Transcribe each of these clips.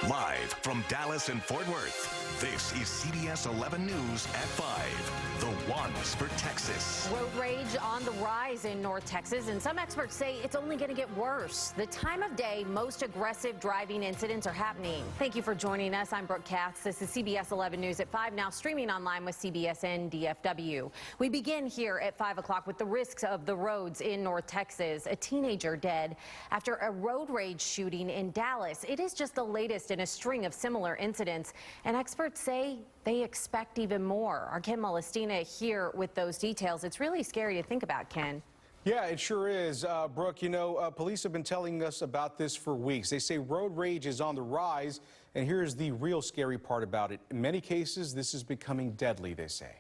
Live from Dallas and Fort Worth, this is CBS 11 News at 5. The ones for Texas. Road rage on the rise in North Texas, and some experts say it's only going to get worse. The time of day most aggressive driving incidents are happening. Thank you for joining us. I'm Brooke Katz. This is CBS 11 News at 5, now streaming online with CBSN DFW. We begin here at 5 o'clock with the risks of the roads in North Texas. A teenager dead after a road rage shooting in Dallas. It is just the latest in a string of similar incidents, and experts say they expect even more. Our Ken Molestina here with those details. It's really scary to think about, Ken. Yeah, it sure is. Brooke, you know, police have been telling us about this for weeks. They say road rage is on the rise, and here's the real scary part about it. In many cases, this is becoming deadly, they say.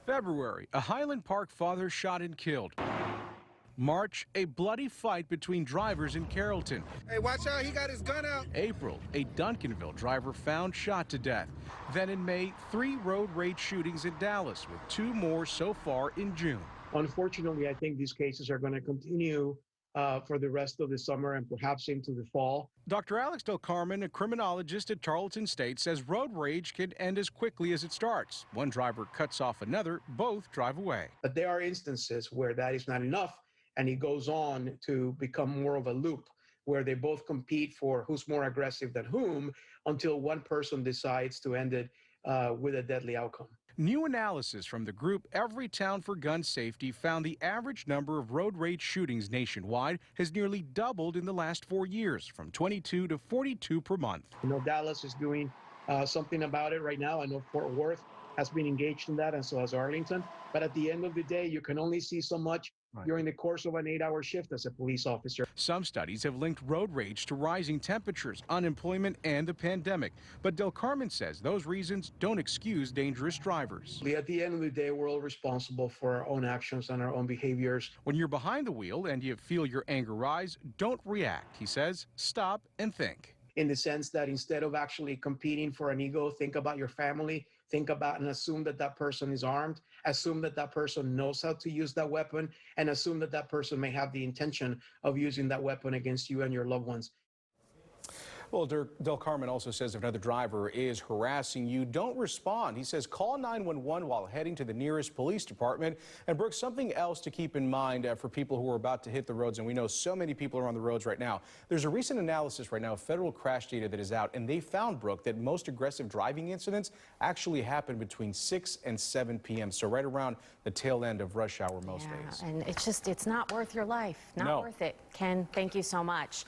February, a Highland Park father shot and killed. March, a bloody fight between drivers in Carleton. Hey, watch out, he got his gun out. April, a Duncanville driver found shot to death. Then in May, 3 road rage shootings in Dallas, with 2 more so far in June. Unfortunately, I think these cases are going to continue for the rest of the summer and perhaps into the fall. Dr. Alex Carmen, a criminologist at Tarleton State, says road rage can end as quickly as it starts. One driver cuts off another, both drive away. But there are instances where that is not enough, and it goes on to become more of a loop where they both compete for who's more aggressive than whom until one person decides to end it with a deadly outcome. New analysis from the group Everytown for Gun Safety found the average number of road rage shootings nationwide has nearly doubled in the last 4 years, from 22 to 42 per month. You know, Dallas is doing something about it right now. I know Fort Worth has been engaged in that, and so has Arlington. But at the end of the day, you can only see so much during the course of an 8-hour shift as a police officer. Some studies have linked road rage to rising temperatures, unemployment, and the pandemic. But Del Carmen says those reasons don't excuse dangerous drivers. At the end of the day, we're all responsible for our own actions and our own behaviors. When you're behind the wheel and you feel your anger rise, don't react, he says. Stop and think. In the sense that instead of actually competing for an ego, think about your family, think about and assume that that person is armed, assume that that person knows how to use that weapon, and assume that that person may have the intention of using that weapon against you and your loved ones. Well, Del Carmen also says if another driver is harassing you, don't respond. He says call 911 while heading to the nearest police department. And Brooke, something else to keep in mind for people who are about to hit the roads, and we know so many people are on the roads right now. There's a recent analysis right now of federal crash data that is out, and they found, Brooke, that most aggressive driving incidents actually happen between 6 and 7 p.m., so right around the tail end of rush hour most days. And it's not worth your life, not worth it. Ken, thank you so much.